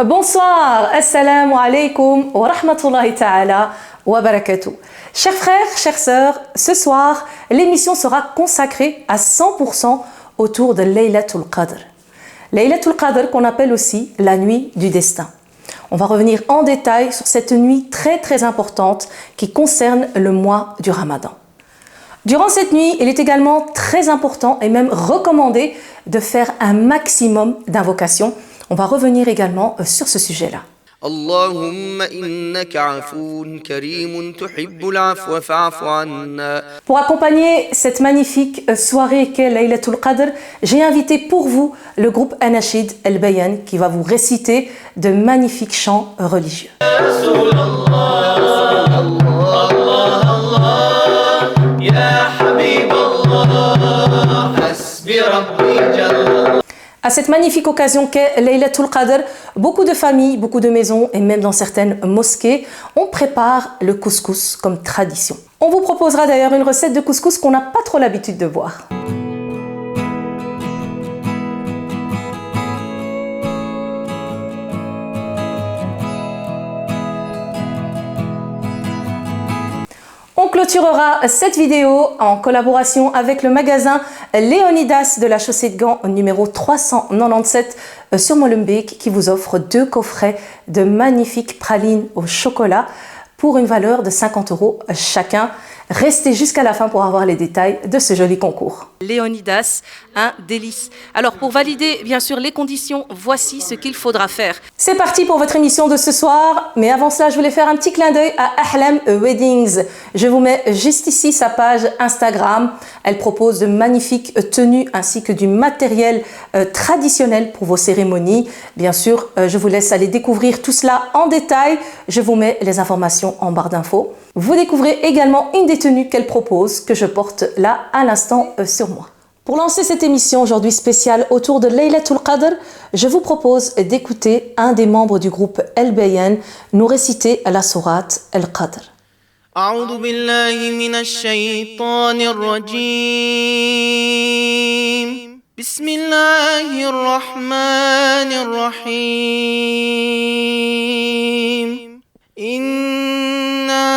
Bonsoir, assalamu alaikum wa rahmatullahi ta'ala wa barakatuh. Chers frères, chères sœurs, ce soir, l'émission sera consacrée à 100% autour de Laylatul Qadr. Laylatul Qadr qu'on appelle aussi la nuit du destin. On va revenir en détail sur cette nuit très importante qui concerne le mois du Ramadan. Durant cette nuit, il est également très important et même recommandé de faire un maximum d'invocations. On va revenir également sur ce sujet-là. Pour accompagner cette magnifique soirée qu'est Laylatul Qadr, j'ai invité pour vous le groupe Anachid El Bayan qui va vous réciter de magnifiques chants religieux. À cette magnifique occasion qu'est Laylatul Qadr, beaucoup de familles, beaucoup de maisons et même dans certaines mosquées, on prépare le couscous comme tradition. On vous proposera d'ailleurs une recette de couscous qu'on n'a pas trop l'habitude de voir. On clôturera cette vidéo en collaboration avec le magasin Léonidas de la Chaussée de Gand numéro 397 sur Molenbeek qui vous offre 2 coffrets de magnifiques pralines au chocolat pour une valeur de 50 € chacun. Restez jusqu'à la fin pour avoir les détails de ce joli concours. Léonidas, un délice. Alors pour valider bien sûr les conditions, voici ce qu'il faudra faire. C'est parti pour votre émission de ce soir, mais avant cela je voulais faire un petit clin d'œil à Ahlam Weddings. Je vous mets juste ici sa page Instagram. Elle propose de magnifiques tenues ainsi que du matériel traditionnel pour vos cérémonies. Bien sûr, je vous laisse aller découvrir tout cela en détail. Je vous mets les informations en barre d'infos. Vous découvrez également une des tenues qu'elle propose, que je porte là à l'instant sur moi. Pour lancer cette émission aujourd'hui spéciale autour de Laylatul Qadr, je vous propose d'écouter un des membres du groupe El Bayan nous réciter la sourate El Qadr. أعوذ بالله من الشيطان الرجيم بسم الله الرحمن الرحيم إنا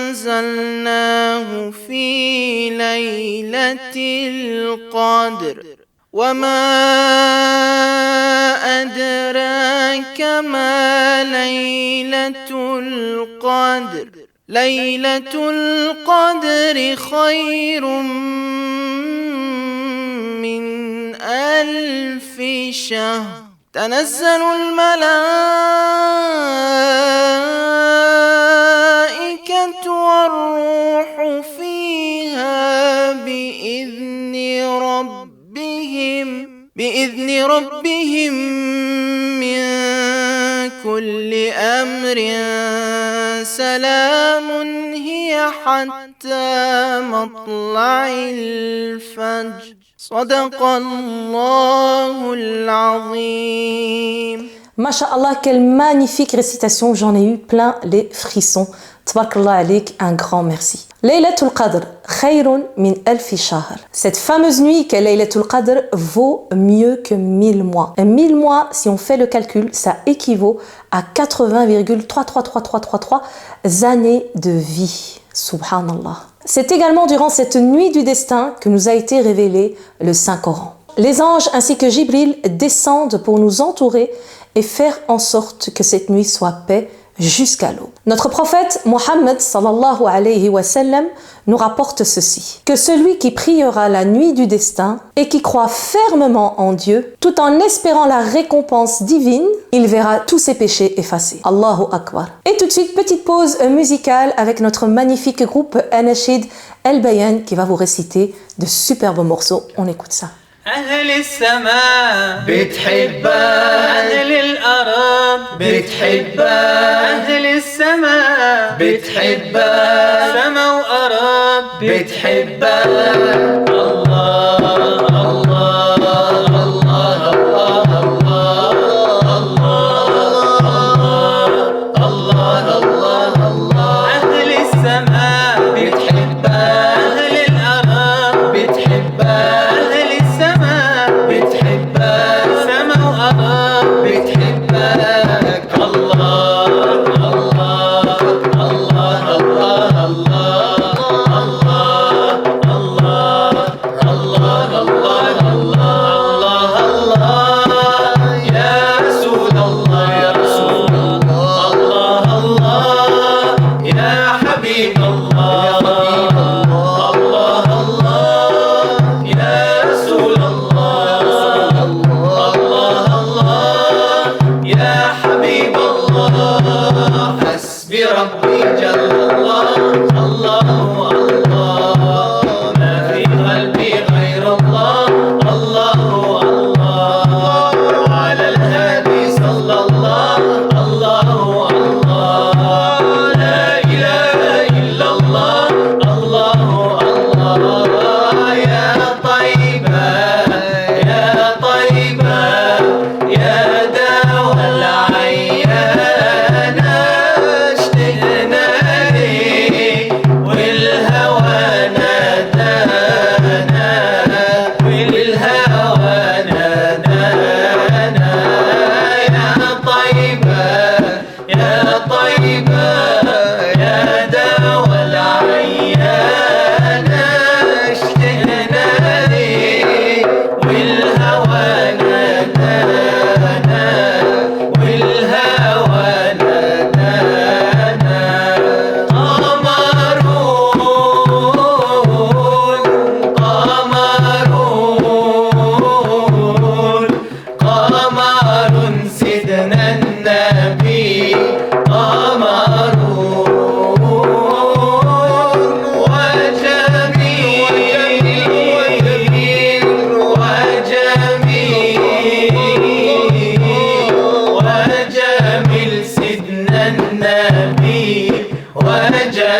أنزلناه في ليلة القدر وما أدراك ما ليلة القدر ليلة القدر خير من 1000 شهر تنزل الملائكة والروح فيها بإذن ربهم من كل أمر سلام هي حتى مطلع الفجر صدق الله العظيم. Masha'Allah, quelle magnifique récitation, j'en ai eu plein les frissons. Tabarakallah alik, un grand merci. Laylatul Qadr, khayrun min 1000 shahr. Cette fameuse nuit qu'est Laylatul Qadr vaut mieux que 1000 mois. Et 1000 mois, si on fait le calcul, ça équivaut à 80,333333 années de vie. Subhanallah. C'est également durant cette nuit du destin que nous a été révélé le Saint-Coran. Les anges ainsi que Jibril descendent pour nous entourer et faire en sorte que cette nuit soit paix jusqu'à l'aube. Notre prophète Mohammed sallallahu alayhi wa sallam nous rapporte ceci, que celui qui priera la nuit du destin et qui croit fermement en Dieu, tout en espérant la récompense divine, il verra tous ses péchés effacés. Allahu Akbar. Et tout de suite, petite pause musicale avec notre magnifique groupe Anachid El Bayan qui va vous réciter de superbes morceaux. On écoute ça. أهل السماء بتحبك أهل الأرض بتحبك أهل السماء بتحبك سما وأرض بتحبك الله الله الله الله الله الله الله أهل السماء بتحبك أهل الأرض بتحبك أهل السماء بتحبك سما وأرض نادانا والهوى نادانا قمرون قمرون قمر سيدنا النبي قمرون وجميل سيدنا النبي وجميل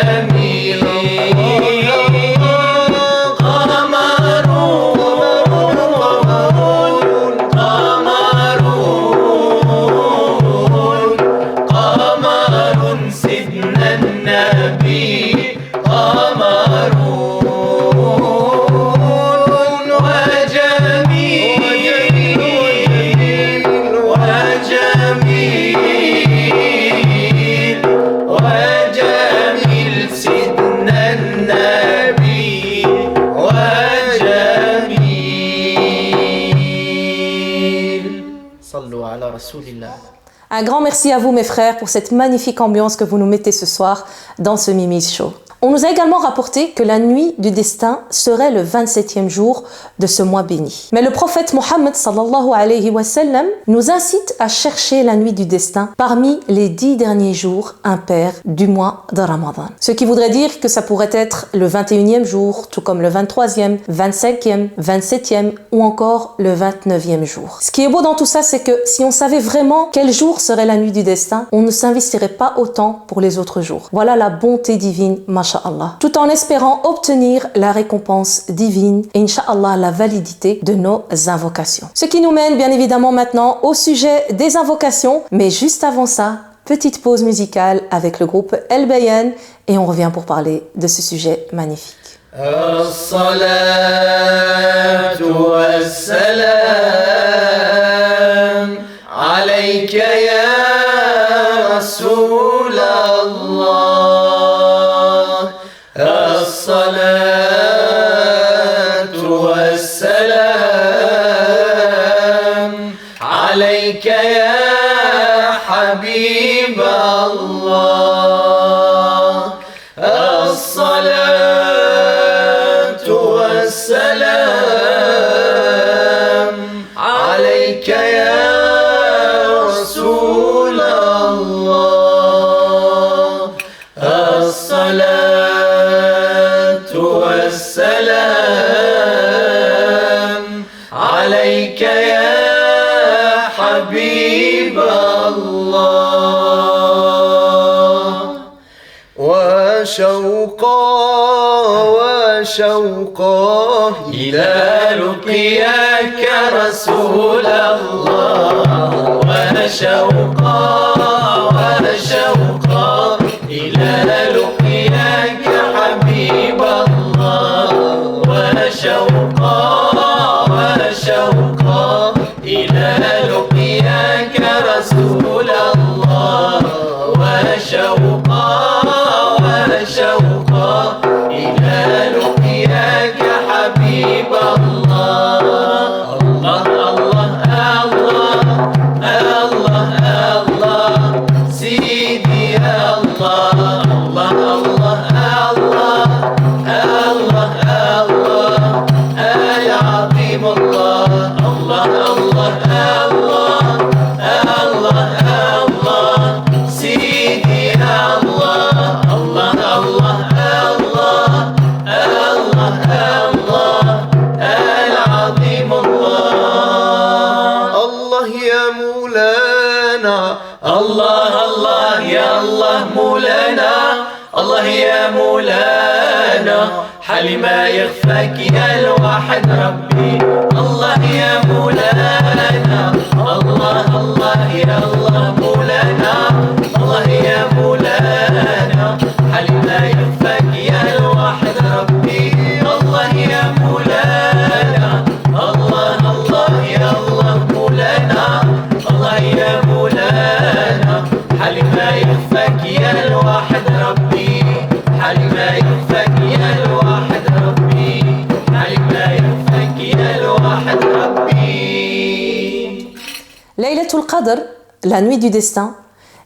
قمر سيدنا النبي قمرون وجميل وجميل سيدنا النبي وجميل صلوا على رسول الله. Un grand merci à vous mes frères pour cette magnifique ambiance que vous nous mettez ce soir dans ce Mimi's Show. On nous a également rapporté que la nuit du destin serait le 27e jour de ce mois béni. Mais le prophète Mohammed sallallahu alayhi wa sallam nous incite à chercher la nuit du destin parmi les 10 derniers jours impairs du mois de Ramadan. Ce qui voudrait dire que ça pourrait être le 21e jour, tout comme le 23e, 25e, 27e ou encore le 29e jour. Ce qui est beau dans tout ça, c'est que si on savait vraiment quel jour serait la nuit du destin, on ne s'investirait pas autant pour les autres jours. Voilà la bonté divine, masha'Allah. Tout en espérant obtenir la récompense divine et incha'Allah la validité de nos invocations. Ce qui nous mène bien évidemment maintenant au sujet des invocations, mais juste avant ça, petite pause musicale avec le groupe El Bayan et on revient pour parler de ce sujet magnifique. الصلاة والسلام عليك يا رسول الله الصلاة والسلام عليك يا حبيب الله الصلاة والسلام عليك يا رسول الله الصلاة والسلام عليك يا حبيب الله وشوقا إلى لقياك رسول الله وشوقا إلى لقياك حبيب الله وشوقا إلى لقياك رسول الله وشوقا إلى لقياك حبيب الله الله الله الله الله سيدي الله الله الله الله الله العظيم الله الله الله الله الله سيدي الله الله الله العظيم الله الله يا مولانا الله الله يا الله مولانا الله يا مولانا حالي ما يخفاك يا الواحد ربي الله يا مولانا الله الله يا الله مولانا الله يا مولانا حالي ما يخفاك يا الواحد ربي الله يا مولانا الله الله يا الله مولانا الله يا مولانا حالي ما يخفاك يا الواحد ربي حالي ما يخفاك يا الواحد ربي حالي ما يخفاك يا الواحد ربي Laylatul Qadr, la nuit du destin,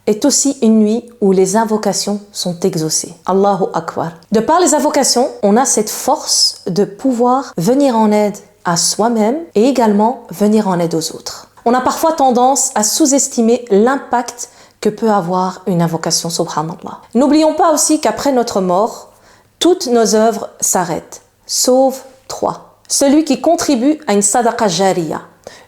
est aussi une nuit où les invocations sont exaucées. Allahu Akbar. De par les invocations, on a cette force de pouvoir venir en aide à soi-même et également venir en aide aux autres. On a parfois tendance à sous-estimer l'impact que peut avoir une invocation, subhanallah. N'oublions pas aussi qu'après notre mort, toutes nos œuvres s'arrêtent, sauf 3. Celui qui contribue à une sadaqa jariya,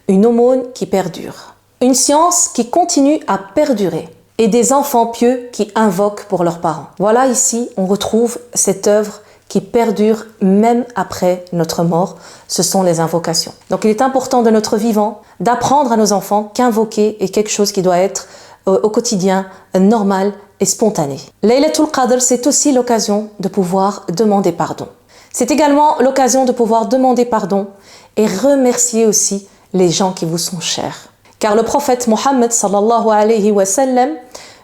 une aumône qui perdure, une science qui continue à perdurer, et des enfants pieux qui invoquent pour leurs parents. Voilà ici, on retrouve cette œuvre qui perdure même après notre mort, ce sont les invocations. Donc il est important de notre vivant d'apprendre à nos enfants qu'invoquer est quelque chose qui doit être au quotidien normal et spontané. Laylatul Qadr, c'est aussi l'occasion de pouvoir demander pardon. C'est également l'occasion de pouvoir demander pardon et remercier aussi les gens qui vous sont chers. Car le prophète Mohammed sallallahu alayhi wa sallam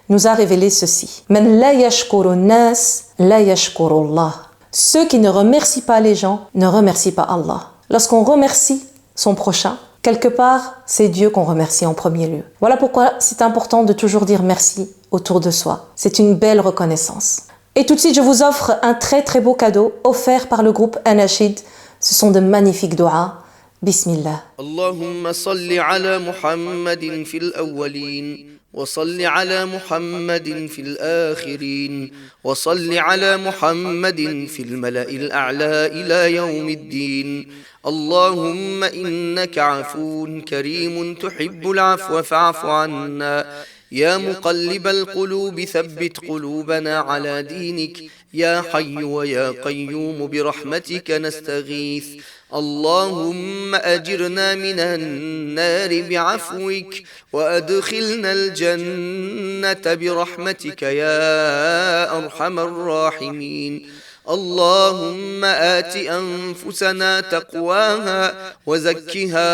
nous a révélé ceci. Man la yashkuru nas, la yashkuru Allah. Ceux qui ne remercient pas les gens ne remercient pas Allah. Lorsqu'on remercie son prochain, quelque part, c'est Dieu qu'on remercie en premier lieu. Voilà pourquoi c'est important de toujours dire merci autour de soi. C'est une belle reconnaissance. Et tout de suite, je vous offre un très très beau cadeau offert par le groupe Anachid. Ce sont de magnifiques doigts. Bismillah. اللهم صل على محمد في الأولين وصل على محمد في الآخرين وصل على محمد في الملأ الأعلى إلى يوم الدين اللهم إنك عفو كريم تحب العفو فاعف عنا يا مقلب القلوب ثبت قلوبنا على دينك يا حي ويا قيوم برحمتك نستغيث اللهم أجرنا من النار بعفوك وأدخلنا الجنة برحمتك يا أرحم الراحمين اللهم آت أنفسنا تقواها وزكها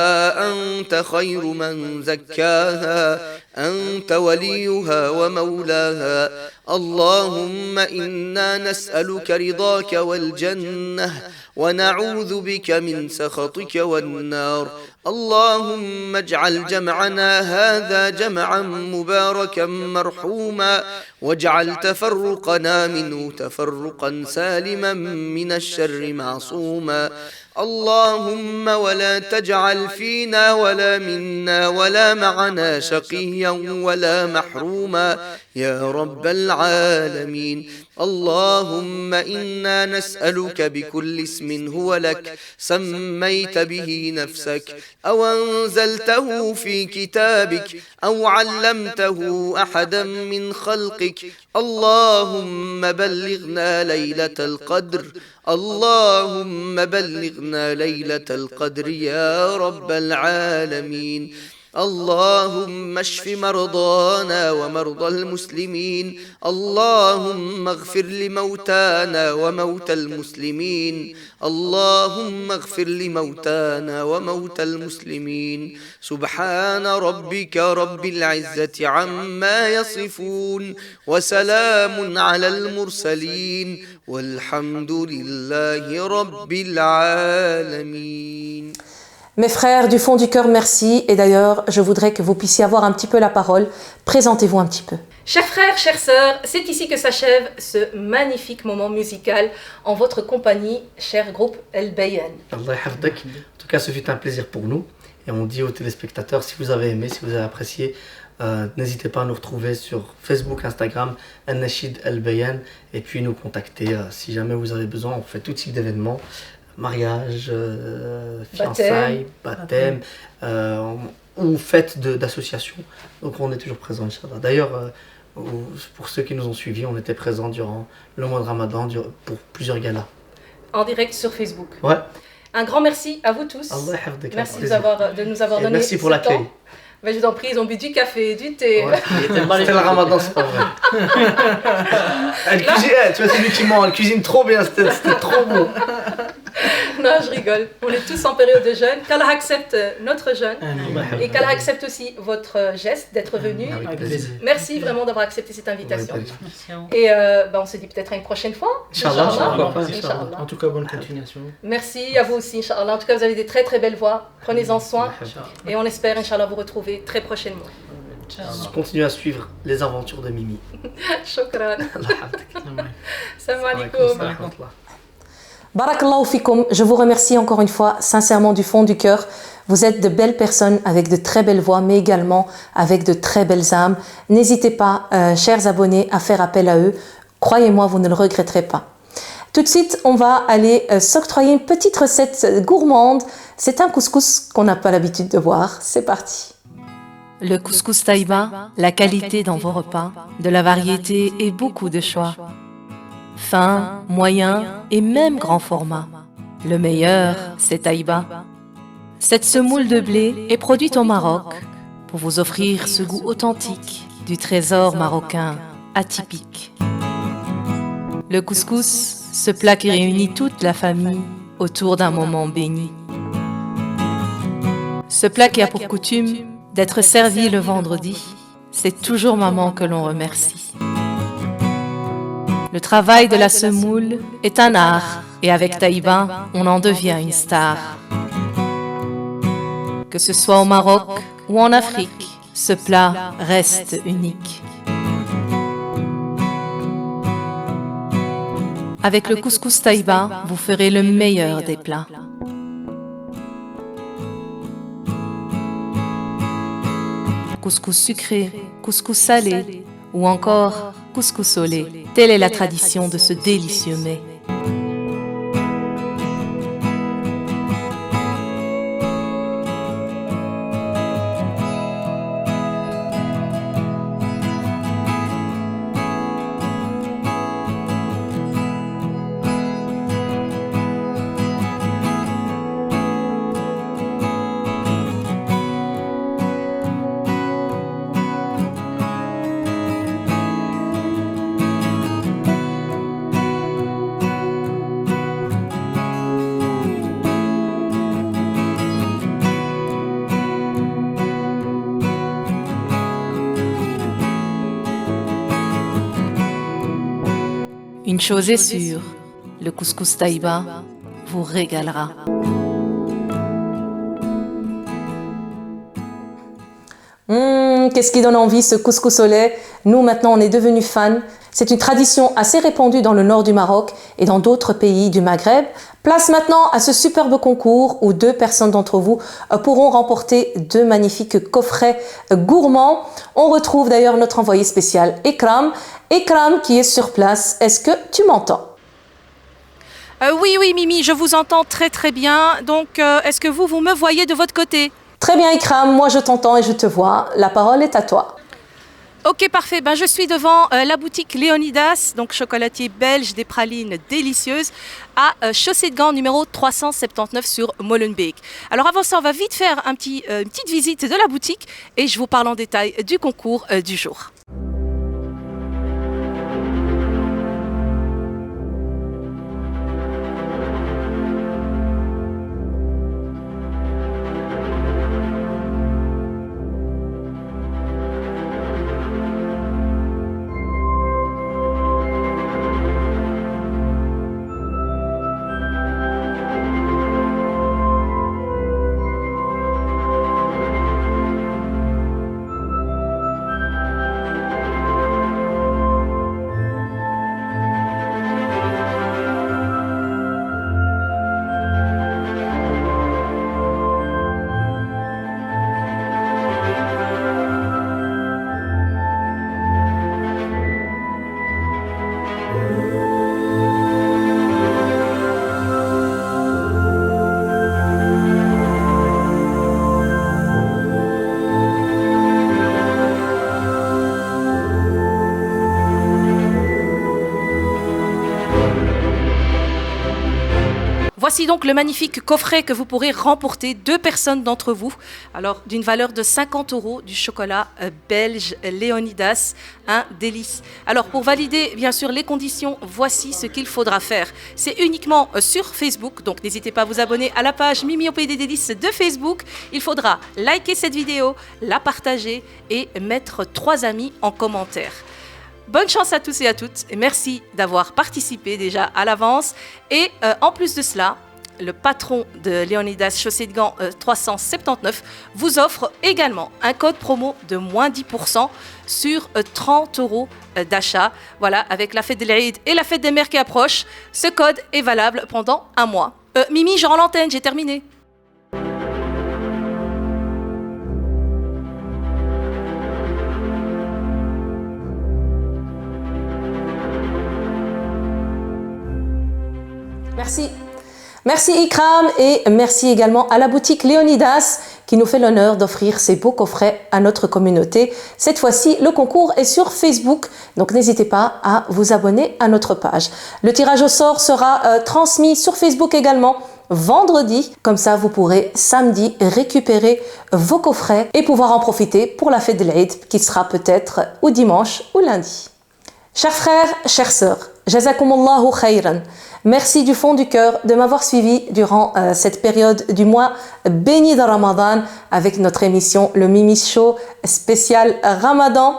أنت خير من زكاها أنت وليها ومولاها اللهم إنا نسألك رضاك والجنة ونعوذ بك من سخطك والنار اللهم اجعل جمعنا هذا جمعا مباركا مرحوما واجعل تفرقنا منه تفرقا سالما من الشر معصوما اللهم ولا تجعل فينا ولا منا ولا معنا شقيا ولا محروما يا رب العالمين اللهم إنا نسألك بكل اسم هو لك سميت به نفسك أو أنزلته في كتابك أو علمته أحدا من خلقك اللهم بلغنا ليلة القدر اللهم بلغنا ليلة القدر يا رب العالمين اللهم اشف مرضانا ومرضى المسلمين اللهم اغفر لموتانا وموتى المسلمين اللهم اغفر لموتانا وموتى المسلمين سبحان ربك رب العزة عما يصفون وسلام على المرسلين والحمد لله رب العالمين. Mes frères, du fond du cœur, merci. Et d'ailleurs, je voudrais que vous puissiez avoir un petit peu la parole. Présentez-vous un petit peu. Chers frères, chères sœurs, c'est ici que s'achève ce magnifique moment musical en votre compagnie, cher groupe El Bayan. Allah yahfadek. En tout cas, ce fut un plaisir pour nous. Et on dit aux téléspectateurs, si vous avez aimé, si vous avez apprécié, n'hésitez pas à nous retrouver sur Facebook, Instagram, Anachid El Bayan. Et puis nous contacter si jamais vous avez besoin. On fait tout type d'événements. Mariage, fiançailles, baptême, ou fête d'association. Donc on est toujours présent, Inch'Allah. D'ailleurs, pour ceux qui nous ont suivis, on était présents durant le mois de Ramadan pour plusieurs galas. En direct sur Facebook. Ouais. Un grand merci à vous tous. Allah merci de nous avoir donné merci pour l'accueil. Ben, je vous en prie, ils ont bu du café, du thé. Ouais, c'était le Ramadan, c'est pas vrai. Elle cuisine, tu vois, c'est lui qui ment, elle cuisine trop bien, c'était trop bon. Non, je rigole. On est tous en période de jeûne. Qu'Allah accepte notre jeûne et qu'Allah accepte aussi votre geste d'être venu. Avec Avec plaisir. plaisir. Merci vraiment d'avoir accepté cette invitation. Avec plaisir. Merci à vous. Et on se dit peut-être à une prochaine fois. Inch'Allah, Inch'Allah. pourquoi pas. Inch'Allah. En tout cas, bonne continuation. Merci à vous aussi, Inch'Allah. En tout cas, vous avez des très très belles voix. Prenez-en soin. Inch'Allah. Et on espère, Inch'Allah, vous retrouver très prochainement. Continue à suivre les aventures de Mimi. Shukran. Inch'Allah. Salam Avec alaikum. plaisir. Barakallahu fikoum, je vous remercie encore une fois sincèrement du fond du cœur. Vous êtes de belles personnes avec de très belles voix, mais également avec de très belles âmes. N'hésitez pas, chers abonnés, à faire appel à eux. Croyez-moi, vous ne le regretterez pas. Tout de suite, on va aller s'octroyer une petite recette gourmande. C'est un couscous qu'on n'a pas l'habitude de voir. C'est parti. Le couscous Taïba, la qualité dans vos repas, de la variété et beaucoup de choix. Fin, moyen et même grand format. Le meilleur, c'est Taïba. Cette semoule de blé est produite au Maroc pour vous offrir ce goût authentique du trésor marocain atypique. Le couscous, ce plat qui réunit toute la famille autour d'un moment béni. Ce plat qui a pour coutume d'être servi le vendredi, c'est toujours maman que l'on remercie. Le travail de la semoule est un art et avec Taïba, on en devient une star. Que ce soit au Maroc ou en Afrique, ce plat reste unique. Avec le couscous Taïba, vous ferez le meilleur des plats. Couscous sucré, couscous salé ou encore couscous au lait. Telle est la tradition de ce délicieux mets. Une chose est sûre, le couscous Taïba vous régalera. Qu'est-ce qui donne envie ce couscous au lait? Nous maintenant on est devenus fans. C'est une tradition assez répandue dans le nord du Maroc et dans d'autres pays du Maghreb. Place maintenant à ce superbe concours où 2 personnes d'entre vous pourront remporter 2 magnifiques coffrets gourmands. On retrouve d'ailleurs notre envoyé spécial Ekram. Ekram qui est sur place. Est-ce que tu m'entends? Oui, Mimi, je vous entends très très bien. Donc, est-ce que vous me voyez de votre côté? Très bien Ekram, moi je t'entends et je te vois. La parole est à toi. Ok, parfait. Ben, je suis devant la boutique Léonidas, donc chocolatier belge des pralines délicieuses, à Chaussée de Gand numéro 379 sur Molenbeek. Alors avant ça, on va vite faire une petite visite de la boutique et je vous parle en détail du concours du jour. Voici donc le magnifique coffret que vous pourrez remporter, 2 personnes d'entre vous. Alors, d'une valeur de 50 € du chocolat belge Léonidas, un délice. Alors, pour valider, bien sûr, les conditions, voici ce qu'il faudra faire. C'est uniquement sur Facebook, donc n'hésitez pas à vous abonner à la page Mimi au Pays des Délices de Facebook. Il faudra liker cette vidéo, la partager et mettre 3 amis en commentaire. Bonne chance à tous et à toutes et merci d'avoir participé déjà à l'avance. Et en plus de cela, le patron de Léonidas Chaussée de Gand 379 vous offre également un code promo de moins 10% sur 30 € d'achat. Voilà, avec la fête de l'Aïd et la fête des mères qui approche, ce code est valable pendant un mois. Mimi, je rends l'antenne, j'ai terminé. Merci. Merci Ikram et merci également à la boutique Léonidas qui nous fait l'honneur d'offrir ces beaux coffrets à notre communauté. Cette fois-ci, le concours est sur Facebook, donc n'hésitez pas à vous abonner à notre page. Le tirage au sort sera transmis sur Facebook également vendredi. Comme ça, vous pourrez samedi récupérer vos coffrets et pouvoir en profiter pour la fête de l'Aïd qui sera peut-être ou dimanche ou lundi. Chers frères, chères sœurs, Jazakumullahu khayran. Merci du fond du cœur de m'avoir suivi durant cette période du mois béni de Ramadan avec notre émission Le Mimi Show spécial Ramadan.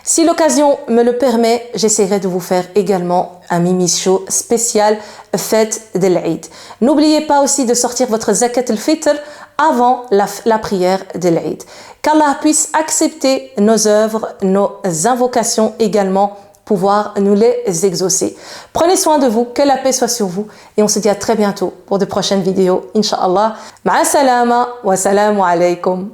Si l'occasion me le permet, j'essaierai de vous faire également un Mimi Show spécial fête de l'Aïd. N'oubliez pas aussi de sortir votre zakat al-fitr avant la prière de l'Aïd. Qu'Allah puisse accepter nos œuvres, nos invocations également, pouvoir nous les exaucer. Prenez soin de vous, que la paix soit sur vous et on se dit à très bientôt pour de prochaines vidéos, Inch'Allah. Ma'a salama wa salamu alaykum.